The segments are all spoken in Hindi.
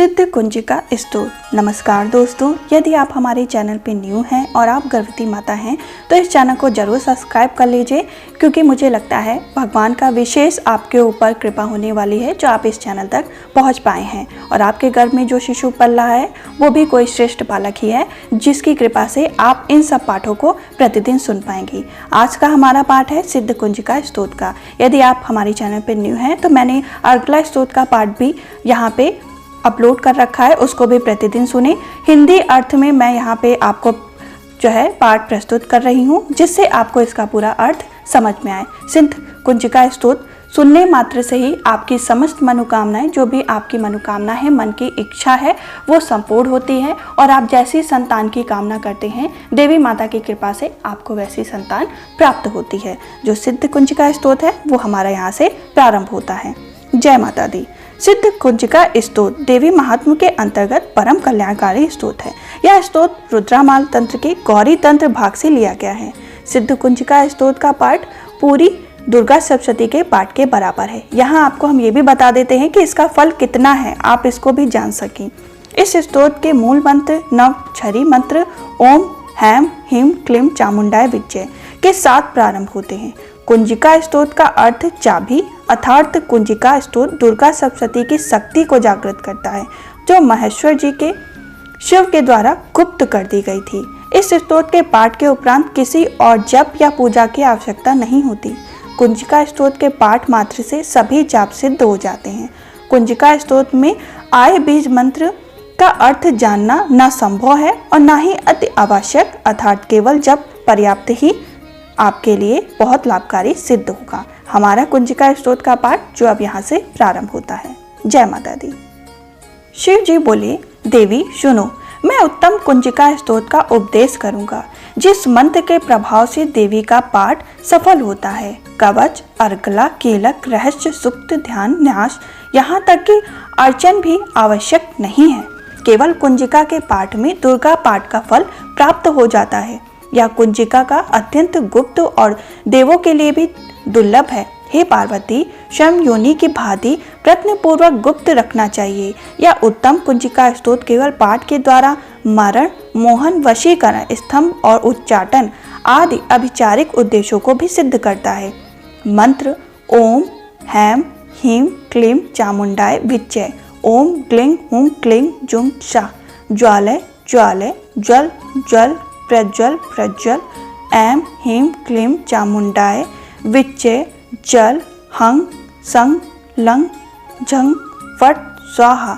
सिद्ध कुंजिका स्तोत्र। नमस्कार दोस्तों, यदि आप हमारे चैनल पे न्यू हैं और आप गर्भवती माता हैं तो इस चैनल को जरूर सब्सक्राइब कर लीजिए, क्योंकि मुझे लगता है भगवान का विशेष आपके ऊपर कृपा होने वाली है जो आप इस चैनल तक पहुंच पाए हैं और आपके गर्भ में जो शिशु पल रहा है वो भी कोई श्रेष्ठ बालक ही है, जिसकी कृपा से आप इन सब पाठों को प्रतिदिन सुन पाएंगी। आज का हमारा पाठ है सिद्ध कुंजिका स्तोत्र का। यदि आप हमारे चैनल पर न्यू हैं तो मैंने अर्गला स्तोत्र का पाठ भी यहाँ पे अपलोड कर रखा है, उसको भी प्रतिदिन सुने। हिंदी अर्थ में मैं यहाँ पे आपको जो है पाठ प्रस्तुत कर रही हूँ, जिससे आपको इसका पूरा अर्थ समझ में आए। सिद्ध कुंजिका स्तोत्र सुनने मात्र से ही आपकी समस्त मनोकामनाएं, जो भी आपकी मनोकामना है, मन की इच्छा है, वो संपूर्ण होती है और आप जैसी संतान की कामना करते हैं देवी माता की कृपा से आपको वैसी संतान प्राप्त होती है। जो सिद्ध कुंजिका स्तोत्र है वो हमारा यहाँ से प्रारंभ होता है। जय माता दी। सिद्ध कुंजिका स्तोत्र देवी महात्म्य के अंतर्गत परम कल्याणकारी स्तोत्र है। यह स्तोत्र रुद्रामाल तंत्र के गौरी तंत्र भाग से लिया गया है। सिद्ध कुंजिका स्तोत्र का पाठ पूरी दुर्गा सप्तशती के पाठ के बराबर है। यहाँ आपको हम ये भी बता देते हैं कि इसका फल कितना है, आप इसको भी जान सकें। इस स्तोत्र के मूल मंत्र नवक्षरी मंत्र ओम हैम ह्रीं क्लीं चामुंडाय विच्चे के साथ प्रारंभ होते हैं। कुंजिका स्तोत्र का अर्थ चाबी अर्थात कुंजिका स्तोत्र दुर्गा सप्तशती की शक्ति को जागृत करता है, जो महेश्वर जी के शिव के द्वारा गुप्त कर दी गई थी। इस स्तोत्र के पाठ के उपरांत किसी और जप या पूजा की आवश्यकता नहीं होती। कुंजिका स्तोत्र के पाठ मात्र से सभी जाप सिद्ध हो जाते हैं। कुंजिका स्तोत्र में आए बीज मंत्र का अर्थ जानना न संभव है और न ही अति आवश्यक, अर्थात केवल जप पर्याप्त ही आपके लिए बहुत लाभकारी सिद्ध होगा। हमारा कुंजिका स्तोत्र का पाठ जो अब यहाँ से प्रारंभ होता है। जय माता दी। शिव जी बोले, देवी सुनो, मैं उत्तम कुंजिका स्तोत्र का उपदेश करूंगा, जिस मंत्र के प्रभाव से देवी का पाठ सफल होता है। कवच, अर्गला, कीलक, रहस्य, सुक्त, ध्यान, न्यास, यहाँ तक कि अर्चन भी आवश्यक नहीं है। केवल कुंजिका के पाठ में दुर्गा पाठ का फल प्राप्त हो जाता है। यह कुंजिका का अत्यंत गुप्त और देवों के लिए भी दुर्लभ है। हे पार्वती, स्वयं योनि की भांति प्रयत्न पूर्वक गुप्त रखना चाहिए। यह उत्तम कुंजिका स्तोत्र केवल पाठ के द्वारा मरण, मोहन, वशीकरण, स्तंभ और उच्चाटन आदि अभिचारिक उद्देश्यों को भी सिद्ध करता है। मंत्र ओम हैम ह्रीं क्लीं चामुंडाय विच्चे ओम ग्लीं हुं क्लीं जुं सा ज्वालय ज्वालय ज्वल ज्वल प्रज्वल प्रज्वल ऐं ह्रीं क्लीं चामुंडाय विच्चे जल हंग संग लंग झंग फट स्वाहा।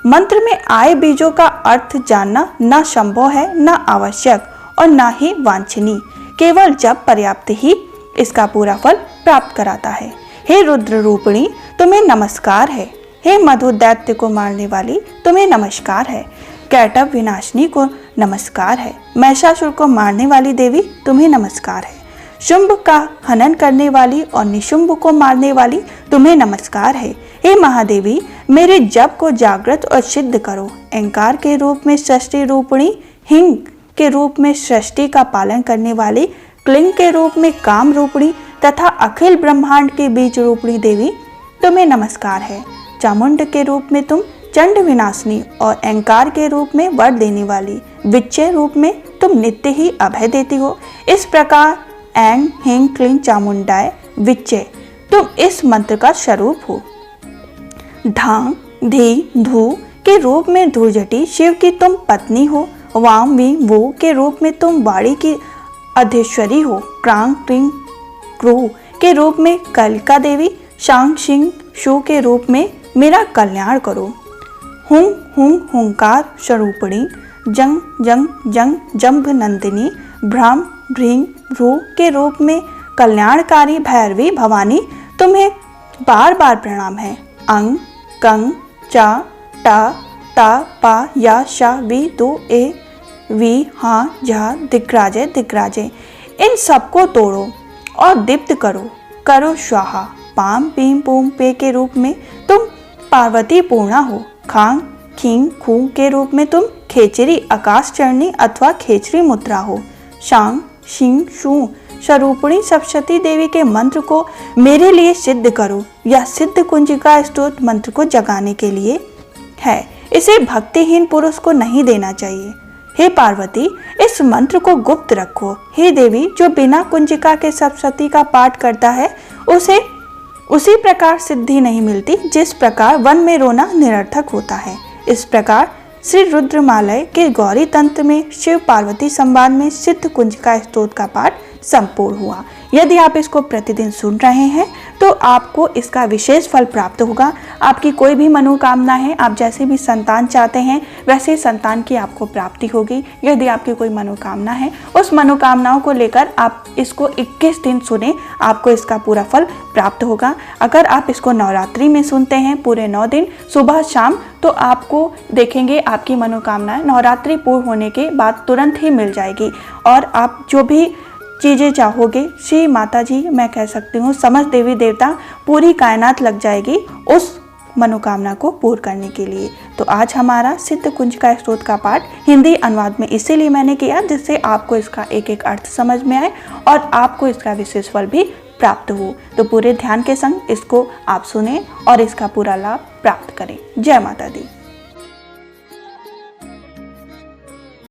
मंत्र में आए बीजों का अर्थ जानना न संभव है, न आवश्यक और न ही वांछनीय। केवल जप पर्याप्त ही इसका पूरा फल प्राप्त कराता है। हे रुद्र रूपिणी, तुम्हें नमस्कार है। हे मधु दैत्य को मारने वाली, तुम्हें नमस्कार है। कैटव विनाशिनी को नमस्कार है। महिषासुर को मारने वाली देवी, तुम्हें नमस्कार है। शुंभ का हनन करने वाली और निशुंभ को मारने वाली, तुम्हें नमस्कार है। हे महादेवी, मेरे जप को जागृत और सिद्ध करो। अहंकार के रूप में सृष्टि रूपिणी, हिंग के रूप में सृष्टि का पालन करने वाली, क्लिंग के रूप में काम रूपिणी तथा अखिल ब्रह्मांड के बीज रूपिणी देवी, तुम्हें नमस्कार है। चामुंड के रूप में तुम चंड विनाशिनी और अहंकार के रूप में वर देने वाली, विच्चे रूप में तुम नित्य ही अभय देती हो। इस प्रकार ऐं ह्रीं क्लीं चामुंडाय विच्चे तुम इस मंत्र का स्वरूप हो। धां धी धू के रूप में धूर्जटी शिव की तुम पत्नी हो। वाम वी वो के रूप में तुम वाणी की अधीश्वरी हो। क्रांग क्रीं क्रू के रूप में कलिका देवी, शांग शिंग शु के रूप में मेरा कल्याण करो। हुं हुं हुंकार स्वरूपिणी, जंग जंग जंग जंभ नंदिनी, भ्राम भ्रीं भ्रू के रूप में कल्याणकारी भैरवी भवानी, तुम्हें बार बार प्रणाम है। अंग कंग चा टा ता पा या शा वी दो ए वी हा झा दिग्राजे दिग्राजे, इन सबको तोड़ो और दीप्त करो। करो स्वाहा। पाम पीम पूम पे के रूप में तुम पार्वती पूर्णा हो। खांग खींग खू के रूप में तुम खेचरी आकाश चरणी अथवा खेचरी मुद्रा हो। शांग शिंग शू स्वरूपिणी सप्तशती देवी के मंत्र को मेरे लिए सिद्ध करो। यह सिद्ध कुंजिका स्तोत्र मंत्र को जगाने के लिए है। इसे भक्तिहीन पुरुष को नहीं देना चाहिए। हे पार्वती, इस मंत्र को गुप्त रखो। हे देवी, जो बिना कुंजिका के सप्तशती का पाठ करता है उसे उसी प्रकार सिद्धि नहीं मिलती जिस प्रकार वन में रोना निरर्थक होता है। इस प्रकार श्री रुद्रमालय के गौरी तंत्र में शिव पार्वती संवाद में सिद्ध कुंजिका स्तोत्र का पाठ संपूर्ण हुआ। यदि आप इसको प्रतिदिन सुन रहे हैं तो आपको इसका विशेष फल प्राप्त होगा। आपकी कोई भी मनोकामना है, आप जैसे भी संतान चाहते हैं वैसे संतान की आपको प्राप्ति होगी। यदि आपकी कोई मनोकामना है, उस मनोकामनाओं को लेकर आप इसको 21 दिन सुने, आपको इसका पूरा फल प्राप्त होगा। अगर आप इसको नवरात्रि में सुनते हैं पूरे 9 दिन सुबह शाम, तो आपको देखेंगे आपकी मनोकामनाएं नवरात्रि पूर्ण होने के बाद तुरंत ही मिल जाएगी और आप जो भी चीज़ें चाहोगे, श्री माता जी, मैं कह सकती हूँ समस्त देवी देवता, पूरी कायनात लग जाएगी उस मनोकामना को पूर्ण करने के लिए। तो आज हमारा सिद्ध कुंजिका स्तोत्र का पाठ हिंदी अनुवाद में इसीलिए मैंने किया जिससे आपको इसका एक एक अर्थ समझ में आए और आपको इसका विशेष फल भी प्राप्त हो। तो पूरे ध्यान के संग इसको आप सुने और इसका पूरा लाभ प्राप्त करें। जय माता दी।